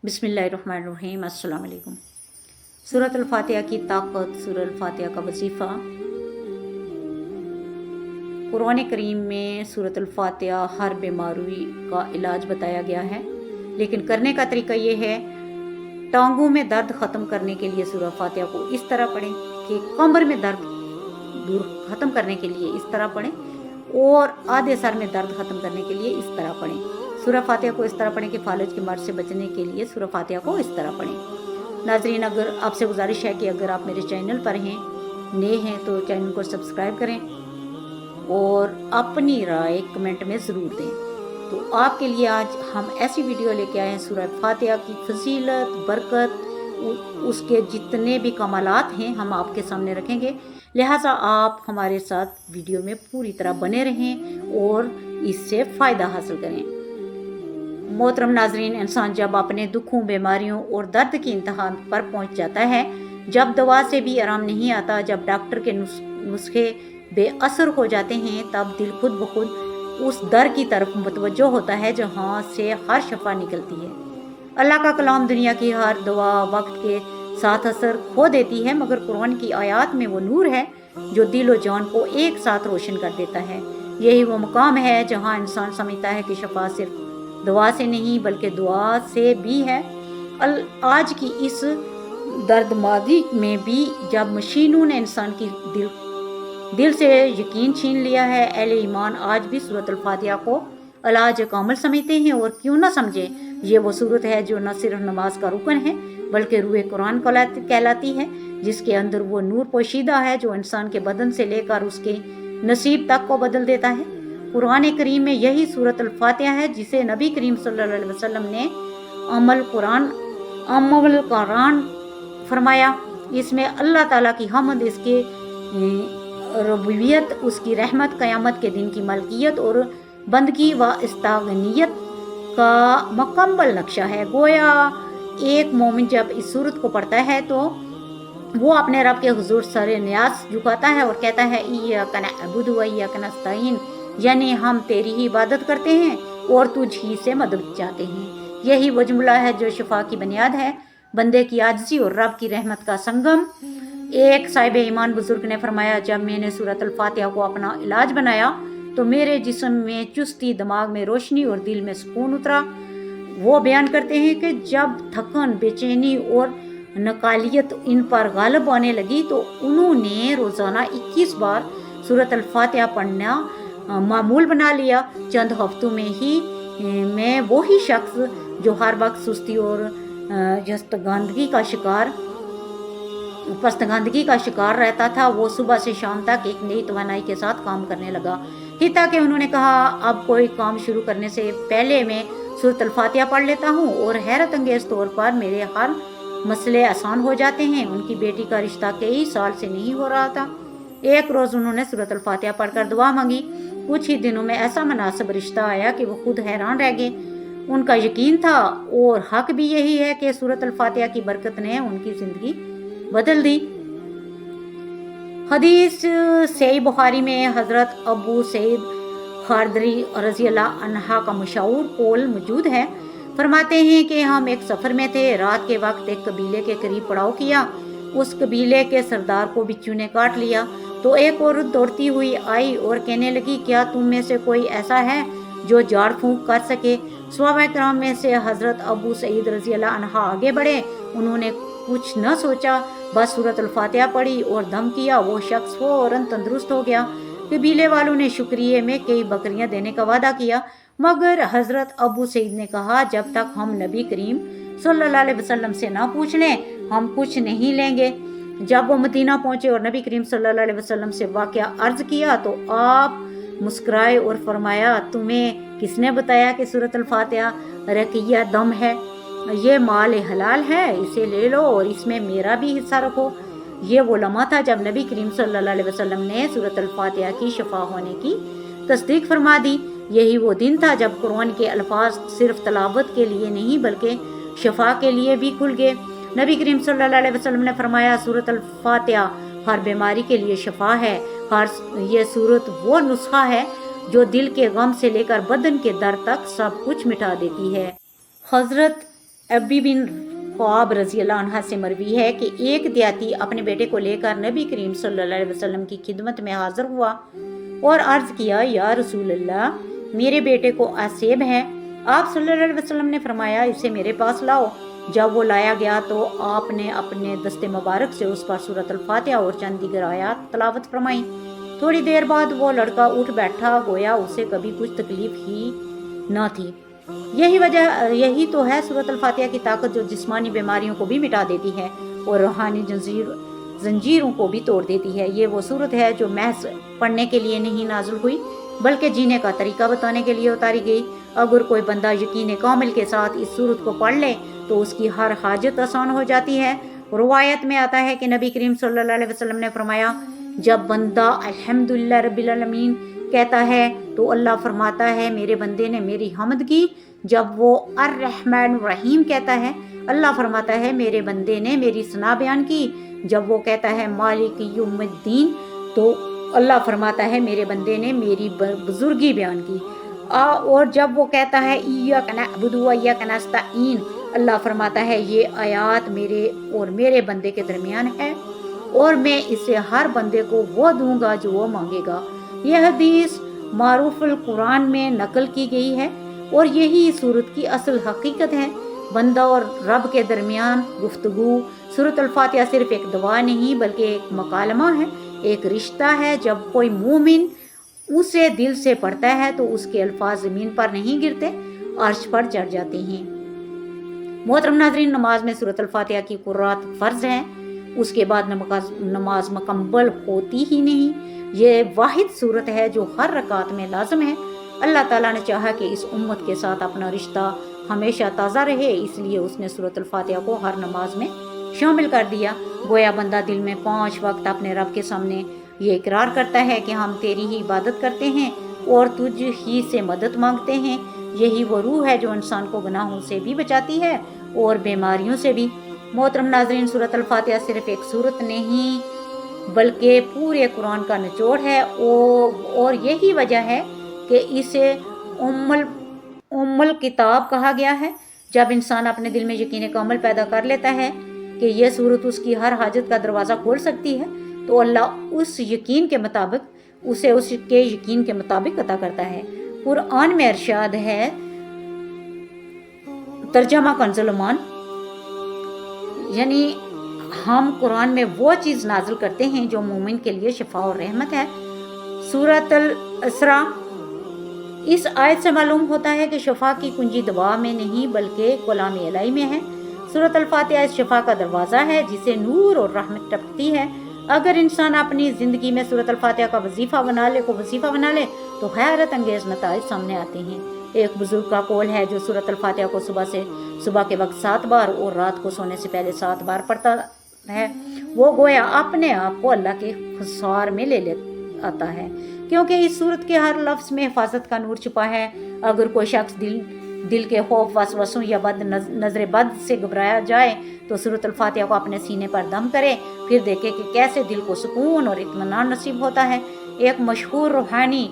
बिस्मिल्लाहिर्रहमानिर्रहीम। अस्सलाम वालेकुम। सूरत अल-फातिहा की ताकत, सूरत अल-फातिहा का वजीफ़ा। कुरान करीम में सूरत अल-फातिहा हर बीमारी का इलाज बताया गया है, लेकिन करने का तरीका ये है, टांगों में दर्द ख़त्म करने के लिए सूरत फातिहा को इस तरह पढ़ें कि कमर में दर्द दूर ख़त्म करने के लिए इस तरह पढ़ें, और आधे सर में दर्द ख़त्म करने के लिए इस तरह पढ़ें। सूरत फातिहा को इस तरह पढ़ें कि फालिज के मर्ज से बचने के लिए सूरत फातिहा को इस तरह पढ़ें। नाजरीन, अगर आपसे गुजारिश है कि अगर आप मेरे चैनल पर हैं, नए हैं, तो चैनल को सब्सक्राइब करें और अपनी राय कमेंट में ज़रूर दें। तो आपके लिए आज हम ऐसी वीडियो लेके आए हैं, सूरत फातिहा की फजीलत, बरकत, उसके जितने भी कमालात हैं हम आपके सामने रखेंगे। लिहाजा आप हमारे साथ वीडियो में पूरी तरह बने रहें और इससे फ़ायदा हासिल करें। मोहतरम नाजरीन, इंसान जब अपने दुखों, बीमारियों और दर्द की इंतहा पर पहुंच जाता है, जब दवा से भी आराम नहीं आता, जब डॉक्टर के नुस्खे बेअसर हो जाते हैं, तब दिल खुद ब खुद उस दर की तरफ मुतवज्जो होता है जहाँ से हर शफा निकलती है। अल्लाह का कलाम दुनिया की हर दवा वक्त के साथ असर खो देती है, मगर कुरान की आयत में वो नूर है जो दिल और जान को एक साथ रोशन कर देता है। यही वो मुकाम है जहाँ इंसान समझता है कि शफा सिर्फ दुआ से नहीं बल्कि दुआ से भी है। आज की इस दर्दमादी में भी जब मशीनों ने इंसान की दिल से यकीन छीन लिया है, अहले ईमान आज भी सूरत अल-फातिहा को इलाज कामिल समझते हैं। और क्यों ना समझे, ये वो सूरत है जो न सिर्फ नमाज का रुकन है बल्कि रूह कुरान कहलाती है, जिसके अंदर वो नूर पोशीदा है जो इंसान के बदन से लेकर उसके नसीब तक को बदल देता है। कुरान करीम में यही सूरत अल-फातिहा है जिसे नबी करीम सल्लल्लाहु अलैहि वसल्लम ने अम्मुल कुरान फरमाया। इसमें अल्लाह ताला की हमद, इसके रबूबियत, उसकी रहमत, क़यामत के दिन की मलकियत और बंदगी व इस्तागनियत का मुकम्मल नक्शा है। गोया एक मोमिन जब इस सूरत को पढ़ता है तो वो अपने रब के हुजूर सरे न्यास झुकाता है और कहता है, इय्याका नअबुदु व इय्याका नस्तईन, यानी हम तेरी ही इबादत करते हैं और तुझ ही से मदद चाहते हैं। यही वो जुमला है जो शफा की बुनियाद है, बंदे की आजिज़ी और रब की रहमत का संगम। एक साहिब ईमान बुजुर्ग ने फरमाया, जब मैंने सूरत अल-फातिहा को अपना इलाज बनाया तो मेरे जिस्म में चुस्ती, दिमाग में रोशनी और दिल में सुकून उतरा। वो बयान करते हैं कि जब थकन, बेचैनी और नकालियत इन पर गालिब आने लगी तो उन्होंने रोज़ाना 21 बार सूरत अल-फातिहा पढ़ना मामूल बना लिया। चंद हफ्तों में ही मैं वही शख्स जो हर वक्त सुस्ती और पस्तगंदगी का शिकार रहता था, वो सुबह से शाम तक एक नई तवानाई के साथ काम करने लगा। हिता कि उन्होंने कहा, अब कोई काम शुरू करने से पहले मैं सूरत अल-फातिहा पढ़ लेता हूँ और हैरत अंगेज तौर पर मेरे हर मसले आसान हो जाते हैं। उनकी बेटी का रिश्ता कई साल से नहीं हो रहा था। एक रोज़ उन्होंने सूरत अल-फातिहा पढ़कर दुआ मांगी। कुछ ही दिनों में ऐसा मुनासिब रिश्ता आया कि वो खुद हैरान रह गए। उनका यकीन था और हक भी यही है कि सूरत अल-फातिहा की बरकत ने उनकी ज़िंदगी बदल दी। हदीस सही बुखारी में हज़रत अबू सईद खादरी रज़ी अल्लाह अन्हा का मशहूर कौल मौजूद है। फरमाते हैं कि हम एक सफ़र में थे, रात के वक्त एक कबीले के करीब पड़ाव किया। उस कबीले के सरदार को बिच्छू ने काट लिया तो एक औरत दौड़ती हुई आई और कहने लगी, क्या तुम में से कोई ऐसा है जो झाड़ फूंक कर सके? सहाबा किराम में से हज़रत अबू सईद रज़ी अल्लाह अन्हा आगे बढ़े। उन्होंने कुछ न सोचा, बस सूरत अल-फातिहा पढ़ी और दम किया। वो शख्स फौरन तंदुरुस्त हो गया। कबीले वालों ने शुक्रिया में कई बकरियां देने का वादा किया, मगर हज़रत अबू सईद ने कहा, जब तक हम नबी करीम सल्लल्लाहु अलैहि वसल्लम से ना पूछ लें हम कुछ नहीं लेंगे। जब वो मदीना पहुंचे और नबी करीम सल्लल्लाहु अलैहि वसल्लम से वाक़या अर्ज़ किया तो आप मुस्कुराए और फरमाया, तुम्हें किसने बताया कि सूरत अल-फातिहा रकिया दम है? ये माल हलाल है, इसे ले लो और इसमें मेरा भी हिस्सा रखो। ये वो लम्हा था जब नबी करीम सल्लल्लाहु अलैहि वसल्लम ने सूरत अल-फातिहा की शफा होने की तस्दीक फरमा दी। यही वो दिन था जब कुरान के अल्फाज सिर्फ तलावत के लिए नहीं बल्कि शफा के लिए भी खुल गए। नबी करीम सल्लल्लाहु अलैहि वसल्लम ने फरमाया, सूरत अल-फातिहा हर बीमारी के लिए शफा है। ये सूरत वो नुस्खा है जो दिल के गम से लेकर बदन के दर्द तक सब कुछ मिटा देती है। हज़रत अब्बी बिन ख्वाब रजी अल्लाह अन्हा से मरवी है कि एक देहाती अपने बेटे को लेकर नबी करीम सल्लल्लाहु अलैहि वसल्लम की खिदमत में हाजिर हुआ और अर्ज़ किया, या रसूल अल्लाह, मेरे बेटे को आसेब है। आप सल्लल्लाहु अलैहि वसल्लम ने फरमाया, इसे मेरे पास लाओ। जब वो लाया गया तो आपने अपने दस्ते मुबारक से उस पर सूरत अल-फातिहा और चंद दीगर आयात तलावत फरमाई। थोड़ी देर बाद वो लड़का उठ बैठा, गोया उसे कभी कुछ तकलीफ ही न थी। यही तो है सूरत अल-फातिहा की ताकत, जो जिस्मानी बीमारियों को भी मिटा देती है और रूहानी जंजीरों को भी तोड़ देती है। ये वो सूरत है जो महज पढ़ने के लिए नहीं नाज़िल हुई, बल्कि जीने का तरीका बताने के लिए उतारी गई। अगर कोई बंदा यकीन कामिल के साथ इस सूरत को पढ़ ले तो उसकी हर हाजत आसान हो जाती है। रवायत में आता है कि नबी करीम सल्लल्लाहु अलैहि वसल्लम ने फरमाया, जब बंदा अल्हम्दुलिल्लाह रब्बिल आलमीन कहता है तो अल्लाह फरमाता है, मेरे बंदे ने मेरी हम्द की। जब वो अर्रहमान रहीम कहता है, अल्लाह फरमाता है, मेरे बंदे ने मेरी सना बयान की। जब वो कहता है मालिक यौमिद्दीन, तो अल्लाह फरमाता है, मेरे बंदे ने मेरी बुजुर्गी बयान की। और जब वो कहता है इय्याका नअबुदु व इय्याका नस्तईन, अल्लाह फरमाता है, ये आयात मेरे और मेरे बंदे के दरमियान है और मैं इसे हर बंदे को वो दूंगा जो वो मांगेगा। यह हदीस मारूफुल कुरान में नकल की गई है और यही सूरत की असल हकीकत है। बंदा और रब के दरमियान गुफ्तगू। सूरत अल-फातिहा सिर्फ एक दुआ नहीं बल्कि एक मकालमा है, एक रिश्ता है। जब कोई मोमिन उसे दिल से पढ़ता है तो उसके अल्फाज ज़मीन पर नहीं गिरते, अर्श पर चढ़ जाते हैं। मोहतरम नाज़रीन, नमाज में सूरत अल-फातिहा की कुरात फ़र्ज़ है, उसके बाद नमाज मुकम्मल होती ही नहीं। ये वाहिद सूरत है जो हर रकात में लाजम है। अल्लाह ताला ने चाहा कि इस उम्मत के साथ अपना रिश्ता हमेशा ताज़ा रहे, इसलिए उसने सूरत अल-फातिहा को हर नमाज में शामिल कर दिया। गोया बंदा दिल में 5 वक्त अपने रब के सामने ये इकरार करता है कि हम तेरी ही इबादत करते हैं और तुझ ही से मदद मांगते हैं। यही वो रूह है जो इंसान को गुनाहों से भी बचाती है और बीमारियों से भी। मोहतरम नाज़रीन, सूरत अल-फातिहा सिर्फ एक सूरत नहीं बल्कि पूरे कुरान का निचोड़ है और यही वजह है कि इसे उम्मुल किताब कहा गया है। जब इंसान अपने दिल में यकीन कामिल पैदा कर लेता है कि यह सूरत उसकी हर हाजत का दरवाज़ा खोल सकती है, तो अल्लाह उसके यकीन के मुताबिक अता करता है। कुरान में इरशाद है, तर्जमा कंजुल ईमान, यानी हम कुरान में वो चीज़ नाजिल करते हैं जो मोमिन के लिए शिफा और रहमत है। सूरत अल-इसरा। इस आयत से मालूम होता है कि शिफा की कुंजी दवा में नहीं बल्कि कलाम इलाही में है। सूरत अल-फातिहा इस शिफा का दरवाज़ा है जिसे नूर और रहमत टपकती है। अगर इंसान अपनी ज़िंदगी में सूरत अल-फातिहा का वजीफ़ा बना ले तो हैरत अंगेज़ नताइज सामने आते हैं। एक बुजुर्ग का कौल है, जो सूरत अल-फातिहा को सुबह के वक्त 7 बार और रात को सोने से पहले 7 बार पढ़ता है, वो गोया अपने आप को अल्लाह के खुसार में ले आता है, क्योंकि इस सूरत के हर लफ्ज़ में हिफाजत का नूर छुपा है। अगर कोई शख्स दिल के खौफ, वसवसों या नज़र बद से घबराया जाए तो सूरत अल-फातिहा को अपने सीने पर दम करे, फिर देखे कि कैसे दिल को सुकून और इत्मीनान नसीब होता है। एक मशहूर रूहानी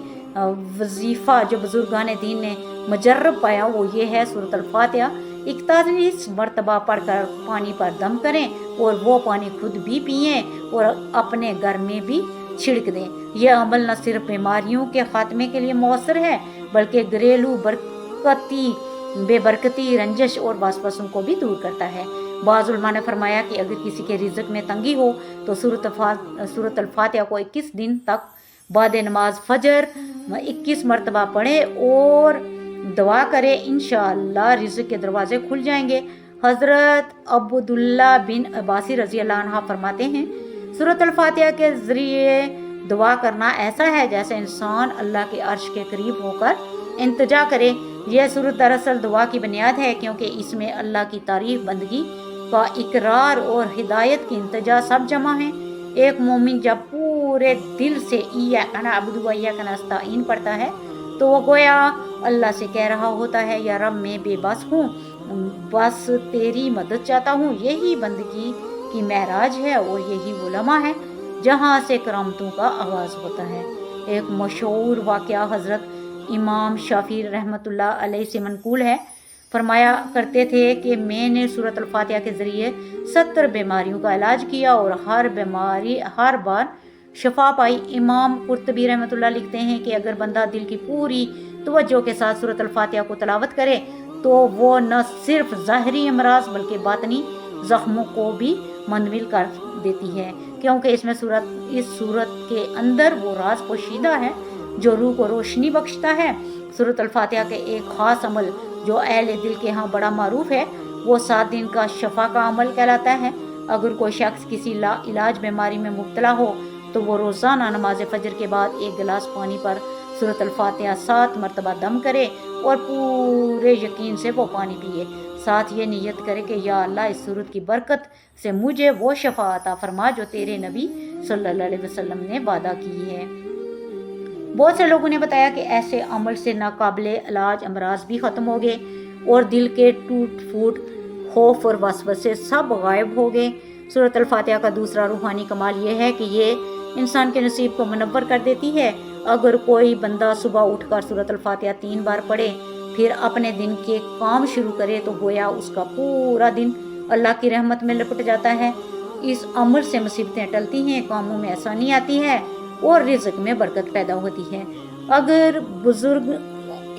वजीफ़ा जो बुजुर्गान दीन ने मुजर्रब पाया वो ये है, सूरत अल-फातिहा 41 मरतबा पढ़कर पानी पर दम करें और वो पानी खुद भी पिएं और अपने घर में भी छिड़क दें। यह अमल न सिर्फ बीमारियों के खात्मे के लिए मौसर है बल्कि घरेलू बेबरकती, रंजश और वासवसों को भी दूर करता है। बाज़ उलमा ने फरमाया कि अगर किसी के रिज़्क़ में तंगी हो तो सूरत अल-फातिहा को 21 दिन तक बाद नमाज फ़जर 21 मरतबा पढ़े और दुआ करे, इंशाअल्लाह रिज़्क़ के दरवाजे खुल जाएंगे। हज़रत अब्दुल्ला बिन अब्बासी रज़ी अल्लाह अन्हु फरमाते हैं, सूरत अल-फातिहा के ज़रिए दुआ करना ऐसा है जैसे इंसान अल्लाह के अर्श के करीब होकर इंतजा करे। यह सूरत दरअसल दुआ की बुनियाद है, क्योंकि इसमें अल्लाह की तारीफ़, बंदगी का इकरार और हिदायत की इंतजा सब जमा है। एक मोमिन जब पूरे दिल से इय्याका नअबुदु व इय्याका नस्तईन पढ़ता है तो वो गोया अल्लाह से कह रहा होता है, या रब मैं बेबस हूँ, बस तेरी मदद चाहता हूँ। यही बंदगी की महराज है और यही वो लम्हा है जहाँ से करामतों का आगाज़ होता है। एक मशहूर वाक़या हज़रत इमाम शाफ़ी रहमतुल्लाह अलैह से मनकूल है। फरमाया करते थे कि मैंने सूरत अल-फातिहा के ज़रिए 70 बीमारियों का इलाज किया और हर बार शफा पाई। इमाम कुर्तबी रहमतुल्लाह लिखते हैं कि अगर बंदा दिल की पूरी तवज्जो के साथ सूरत अल-फातिहा को तलावत करे तो वो न सिर्फ ज़ाहरी अमराज बल्कि बातनी ज़ख्मों को भी मंदमिल कर देती है, क्योंकि इस सूरत के अंदर वो राज पोशीदा है जो रूह को रोशनी बख्शता है। सूरत अल-फातिहा के एक ख़ास अमल जो अहले दिल के यहाँ बड़ा मारूफ है वो 7 दिन का शफा का अमल कहलाता है। अगर कोई शख्स किसी इलाज बीमारी में मुब्तला हो तो वो रोज़ाना नमाज फजर के बाद 1 गिलास पानी पर सूरत अल-फातिहा 7 मरतबा दम करे और पूरे यकीन से वो पानी पिए। साथ ये नियत करे कि या अल्लाह इस सूरत की बरकत से मुझे वो शफा अता फरमा जो तेरे नबी सल्लल्लाहु अलैहि वसल्लम ने वादा की है। बहुत से लोगों ने बताया कि ऐसे अमल से नाकाबिले इलाज अमराज भी ख़त्म हो गए और दिल के टूट फूट खौफ और वसवसे सब गायब हो गए। सूरत अल-फातिहा का दूसरा रूहानी कमाल ये है कि ये इंसान के नसीब को मुनव्वर कर देती है। अगर कोई बंदा सुबह उठकर सूरत अल-फातिहा 3 बार पढ़े फिर अपने दिन के काम शुरू करे तो गोया उसका पूरा दिन अल्लाह की रहमत में लपट जाता है। इस अमल से मुसीबतें टलती हैं, कामों में आसानी आती है और रिज़्क में बरकत पैदा होती है।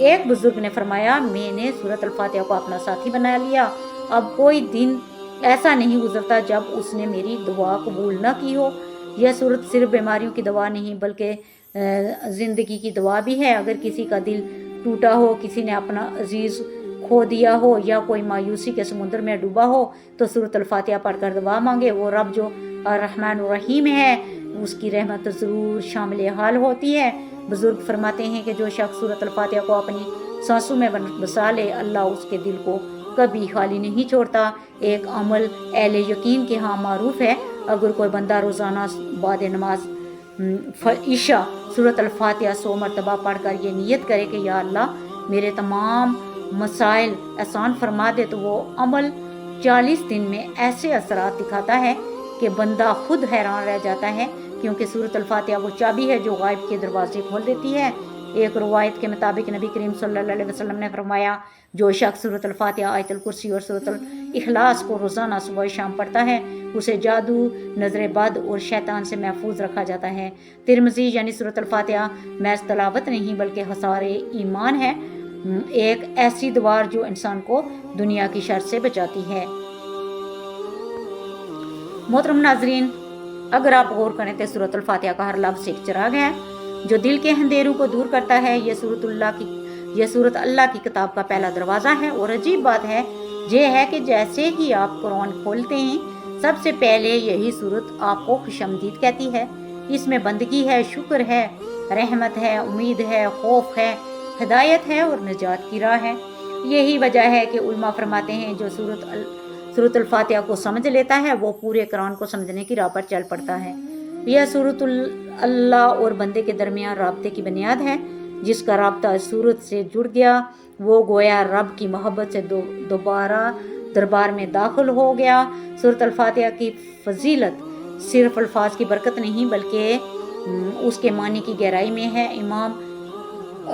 एक बुजुर्ग ने फरमाया, मैंने सूरत अल-फातिहा को अपना साथी बना लिया। अब कोई दिन ऐसा नहीं गुजरता जब उसने मेरी दुआ कबूल न की हो। यह सूरत सिर्फ बीमारियों की दवा नहीं बल्कि ज़िंदगी की दवा भी है। अगर किसी का दिल टूटा हो, किसी ने अपना अजीज़ खो दिया हो या कोई मायूसी के समुद्र में डूबा हो तो सूरत अल-फातिहा पढ़कर दुआ मांगे। वो रब जो अर्रहमान अर्रहीम है उसकी रहमत ज़रूर शामिल हाल होती है। बुजुर्ग फरमाते हैं कि जो शख्स सूरत अल-फातिहा को अपनी सांसों में बसा ले अल्लाह उसके दिल को कभी खाली नहीं छोड़ता। एक अमल अहले यकीन के यहाँ मारूफ है। अगर कोई बंदा रोज़ाना बाद नमाज ईशा सूरत अल-फातिहा 100 मरतबा पढ़कर ये नियत करे कि या अल्लाह मेरे तमाम मसाइल आसान फरमा दे तो वो अमल 40 दिन में ऐसे असरात दिखाता है कि बंदा खुद हैरान रह जाता है, क्योंकि सूरत अल-फातिहा वो चाबी है जो गायब के दरवाजे खोल देती है। एक रवायत के मुताबिक नबी करीम सल्लल्लाहु अलैहि वसल्लम ने फरमाया, जो शख्स सूरत अल-फातिहा, आयतुल कुर्सी और सूरत अल-इखलास को रोज़ाना सुबह शाम पढ़ता है उसे जादू, नज़र बद और शैतान से महफूज रखा जाता है। तिरमिज़ी यानी सूरत अल-फातिहा महज तलावत नहीं बल्कि हसारे ईमान है, एक ऐसी दवार जो इंसान को दुनिया की शर से बचाती है। मोहतरम नाजरीन, अगर आप गौर करें तो सूरत अल-फातिहा का हर लफ्ज़ एक चिराग है जो दिल के अंधेरों को दूर करता है। यह सूरत अल्लाह की किताब का पहला दरवाज़ा है। और अजीब बात है यह है कि जैसे ही आप कुरान खोलते हैं सबसे पहले यही सूरत आपको खुशमदीद कहती है। इसमें बंदगी है, शुक्र है, रहमत है, उम्मीद है, खौफ है, हिदायत है और निजात की राह है। यही वजह है कि उलमा फरमाते हैं जो सूरत अल-फातिहा को समझ लेता है वो पूरे कुरान को समझने की राह पर चल पड़ता है। यह सूरत अल्लाह और बंदे के दरमियान राब्ते की बुनियाद है। जिसका राब्ता इस सूरत से जुड़ गया वो गोया रब की मोहब्बत से दोबारा दरबार में दाखिल हो गया। सूरत अल-फातिहा की फजीलत सिर्फ अल्फाज की बरकत नहीं बल्कि उसके मानी की गहराई में है। इमाम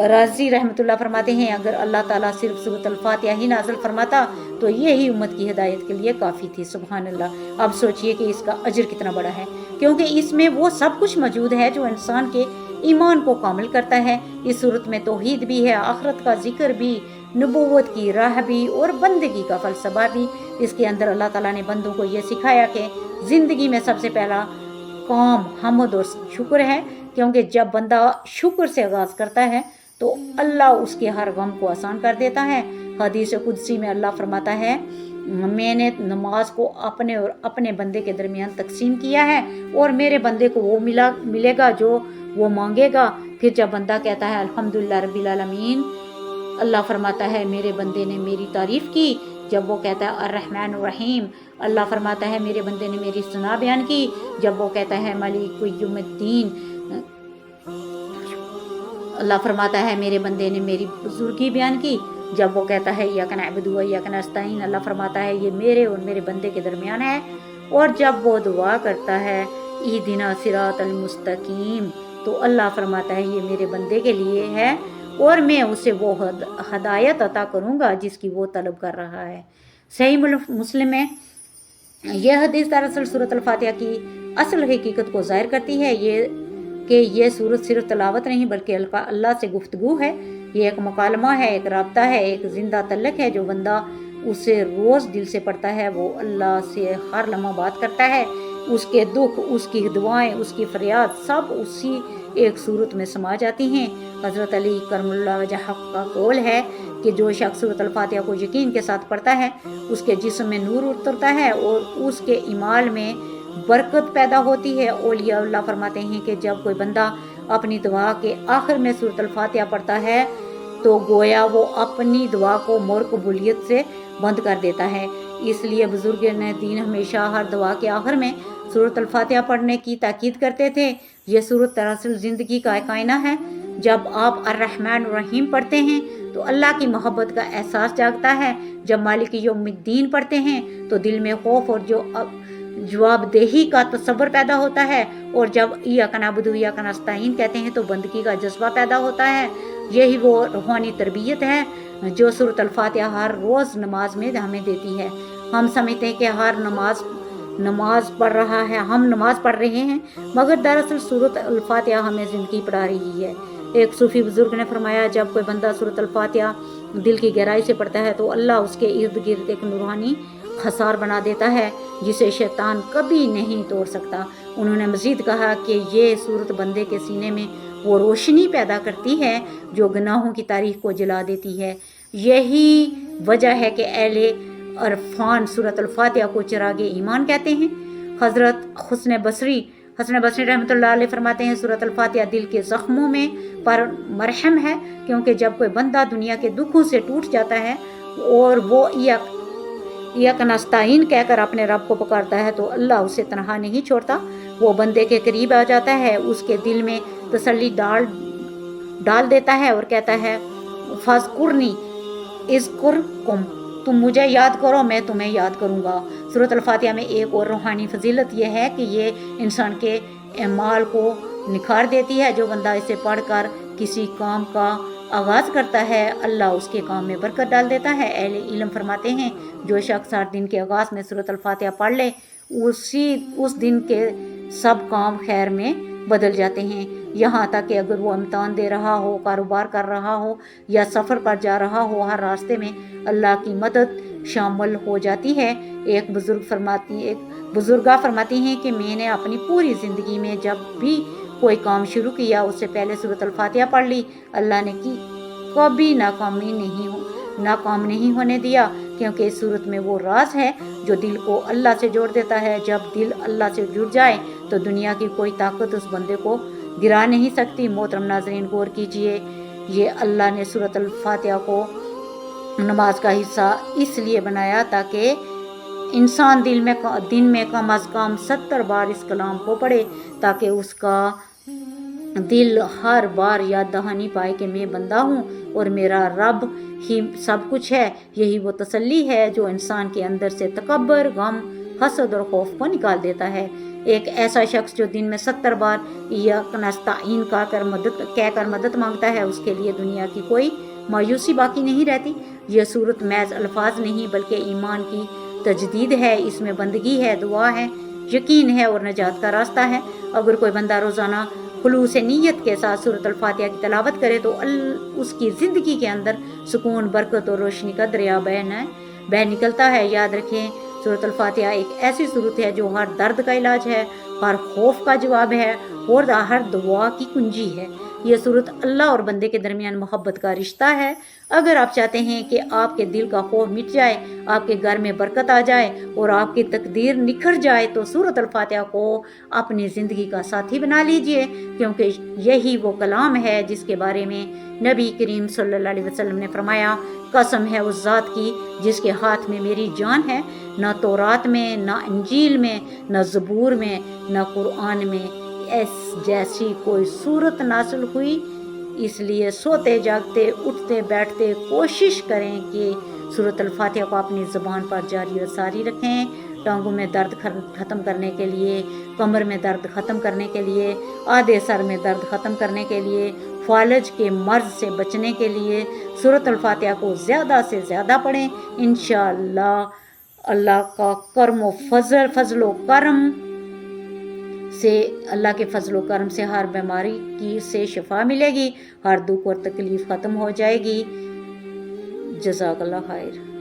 राजी रहमतुल्लाह फरमाते हैं, अगर अल्लाह ताला सिर्फ सूरत अल-फातिहा ही नाज़िल फरमाता तो यही उम्मत की हिदायत के लिए काफ़ी थी। सुभान अल्लाह। अब सोचिए कि इसका अजर कितना बड़ा है, क्योंकि इसमें वो सब कुछ मौजूद है जो इंसान के ईमान को कामिल करता है। इस सूरत में तौहीद भी है, आखिरत का जिक्र भी, नबूवत की राह भी और बंदगी का फ़लसफ़ा भी। इसके अंदर अल्लाह ताला ने बंदों को ये सिखाया कि ज़िंदगी में सबसे पहला काम हम्द और शुक्र है, क्योंकि जब बंदा शुक्र से आगाज़ करता है तो अल्लाह उसके हर गम को आसान कर देता है। हदीस कुदसी में अल्लाह फरमाता है, मैंने नमाज को अपने और अपने बंदे के दरमियान तकसीम किया है और मेरे बंदे को वो मिलेगा जो वो मांगेगा। फिर जब बंदा कहता है अल्हम्दुलिल्लाह रब्बिल आलमीन, अल्लाह फरमाता है मेरे बंदे ने मेरी तारीफ़ की। जब वो कहता है अर्रहमान अर्रहीम, अल्लाह फरमाता है मेरे बंदे ने मेरी सना बयान की। जब वो कहता है मालिक यौमिद्दीन, अल्लाह फरमाता है मेरे बंदे ने मेरी बुजुर्गी बयान की। जब वो कहता है इय्याका नअबुदु व इय्याका नस्तईन, अल्लाह फरमाता है ये मेरे और मेरे बंदे के दरमियान है। और जब वो दुआ करता है इहदिना सिरातल मुस्तकीम, तो अल्लाह फरमाता है ये मेरे बंदे के लिए है اور میں اسے وہ ہدایت عطا کروں گا جس کی وہ طلب کر رہا ہے۔ صحیح مسلم میں یہ حدیث دراصل سورۃ الفاتحہ کی اصل حقیقت کو ظاہر کرتی ہے، یہ سورت صرف تلاوت نہیں بلکہ اللہ سے گفتگو ہے۔ یہ ایک مکالمہ ہے، ایک رابطہ ہے، ایک زندہ تعلق ہے۔ جو بندہ اسے روز دل سے پڑھتا ہے وہ اللہ سے ہر لمحہ بات کرتا ہے۔ اس کے دکھ، اس کی دعائیں، اس کی فریاد سب اسی ایک صورت میں سما جاتی ہیں۔ حضرت علی کرم اللہ وجہ کا قول ہے کہ جو شخص سورۃ الفاتحہ کو یقین کے ساتھ پڑھتا ہے اس کے جسم میں نور اترتا ہے اور اس کے اعمال میں برکت پیدا ہوتی ہے۔ اولیاء اللہ فرماتے ہیں کہ جب کوئی بندہ اپنی دعا کے آخر میں سورۃ الفاتحہ پڑھتا ہے تو گویا وہ اپنی دعا کو مور قبولیت سے بند کر دیتا ہے۔ اس لیے بزرگان دین ہمیشہ ہر دعا کے آخر میں سورۃ الفاتحہ پڑھنے کی تاکید کرتے تھے۔ یہ سورت دراصل زندگی کا ایک آئینہ ہے۔ جب آپ الرحمن الرحیم پڑھتے ہیں تو اللہ کی محبت کا احساس جاگتا ہے۔ جب مالک یوم الدین پڑھتے ہیں تو دل میں خوف اور جواب دہی کا تصور پیدا ہوتا ہے، اور جب ایاک نعبد و ایاک نستعین کہتے ہیں تو بندگی کا جذبہ پیدا ہوتا ہے۔ یہی وہ روحانی تربیت ہے جو سورۃ الفاتحہ ہر روز نماز میں ہمیں دیتی ہے۔ ہم سمجھتے ہیں کہ ہر نماز پڑھ رہا ہے، ہم نماز پڑھ رہے ہیں، مگر دراصل سورۃ الفاتحہ ہمیں زندگی پڑھا رہی ہے۔ ایک صوفی بزرگ نے فرمایا جب کوئی بندہ سورۃ الفاتحہ دل کی گہرائی سے پڑھتا ہے تو اللہ اس کے ارد گرد ایک نورانی حصار بنا دیتا ہے جسے شیطان کبھی نہیں توڑ سکتا۔ انہوں نے مزید کہا کہ یہ سورت بندے کے سینے میں وہ روشنی پیدا کرتی ہے جو گناہوں کی تاریخ کو جلا دیتی ہے۔ یہی وجہ ہے کہ اہل عرفان سورۃ الفاتحہ کو چراغ ایمان کہتے ہیں۔ حضرت حسن بصری رحمۃ اللہ علیہ فرماتے ہیں سورۃ الفاتحہ دل کے زخموں میں پر مرہم ہے، کیونکہ جب کوئی بندہ دنیا کے دکھوں سے ٹوٹ جاتا ہے اور وہ ایاک نستعین کہہ کر اپنے رب کو پکارتا ہے تو اللہ اسے تنہا نہیں چھوڑتا، وہ بندے کے قریب آ جاتا ہے، اس کے دل میں تسلی ڈال دیتا ہے اور کہتا ہے فاذکرنی اذکرکم، تم مجھے یاد کرو میں تمہیں یاد کروں گا۔ سورۃ الفاتحہ میں ایک اور روحانی فضیلت یہ ہے کہ یہ انسان کے اعمال کو نکھار دیتی ہے۔ جو بندہ اسے پڑھ کر کسی کام کا آغاز کرتا ہے اللہ اس کے کام میں برکت ڈال دیتا ہے۔ اہل علم فرماتے ہیں جو شخص ہر دن کے آغاز میں سورۃ الفاتحہ پڑھ لے اس دن کے سب کام خیر میں بدل جاتے ہیں، یہاں تک کہ اگر وہ امتحان دے رہا ہو، کاروبار کر رہا ہو یا سفر پر جا رہا ہو، ہر راستے میں اللہ کی مدد شامل ہو جاتی ہے۔ ایک بزرگہ فرماتی ہیں کہ میں نے اپنی پوری زندگی میں جب بھی کوئی کام شروع کیا اس سے پہلے سورۃ الفاتحہ پڑھ لی، اللہ نے کبھی ناکام نہیں ہونے دیا، کیونکہ اس صورت میں وہ راز ہے جو دل کو اللہ سے جوڑ دیتا ہے۔ جب دل اللہ سے جڑ جائے تو دنیا کی کوئی طاقت اس بندے کو گرا نہیں سکتی۔ محترم ناظرین غور کیجئے، یہ اللہ نے سورۃ الفاتحہ کو نماز کا حصہ اس لیے بنایا تاکہ انسان دن میں کم از کم 70 بار اس کلام کو پڑھے، تاکہ اس کا دل ہر بار یاد دہانی پائے کہ میں بندہ ہوں اور میرا رب ہی سب کچھ ہے۔ یہی وہ تسلی ہے جو انسان کے اندر سے تکبر، غم، حسد اور خوف کو نکال دیتا ہے۔ ایک ایسا شخص جو دن میں 70 بار ایاک نستعین کہہ کر مدد مانگتا ہے اس کے لیے دنیا کی کوئی مایوسی باقی نہیں رہتی۔ یہ صورت محض الفاظ نہیں بلکہ ایمان کی تجدید ہے، اس میں بندگی ہے، دعا ہے، یقین ہے اور نجات کا راستہ ہے۔ اگر کوئی بندہ روزانہ خلوص نیت کے ساتھ سورۃ الفاتحہ کی تلاوت کرے تو اس کی زندگی کے اندر سکون، برکت اور روشنی کا دریا بہہ نکلتا ہے۔ یاد رکھیں سورۃ الفاتحہ ایک ایسی صورت ہے جو ہر درد کا علاج ہے، ہر خوف کا جواب ہے اور ہر دعا کی کنجی ہے۔ یہ صورت اللہ اور بندے کے درمیان محبت کا رشتہ ہے۔ اگر آپ چاہتے ہیں کہ آپ کے دل کا خوف مٹ جائے، آپ کے گھر میں برکت آ جائے اور آپ کی تقدیر نکھر جائے تو سورۃ الفاتحہ کو اپنی زندگی کا ساتھی بنا لیجئے، کیونکہ یہی وہ کلام ہے جس کے بارے میں نبی کریم صلی اللہ علیہ وسلم نے فرمایا قسم ہے اس ذات کی جس کے ہاتھ میں میری جان ہے، نہ تورات میں، نہ انجیل میں، نہ زبور میں، نہ قرآن میں جیسی کوئی صورت نازل ہوئی۔ اس لیے سوتے جاگتے اٹھتے بیٹھتے کوشش کریں کہ سورۃ الفاتحہ کو اپنی زبان پر جاری و ساری رکھیں۔ टांगों में दर्द ख़त्म करने के लिए, कमर में दर्द ख़त्म करने के लिए, आधे सर में दर्द ख़त्म करने के लिए, फालज के मर्ज़ से बचने के लिए सूरत अल-फातिहा को ज़्यादा से ज़्यादा पढ़ें। इंशाअल्लाह अल्लाह का फज़ल व करम से, अल्लाह के फजल व करम से हर बीमारी की से शिफा मिलेगी, हर दुख और तकलीफ़ ख़त्म हो जाएगी। जज़ाकल्लाह खैर।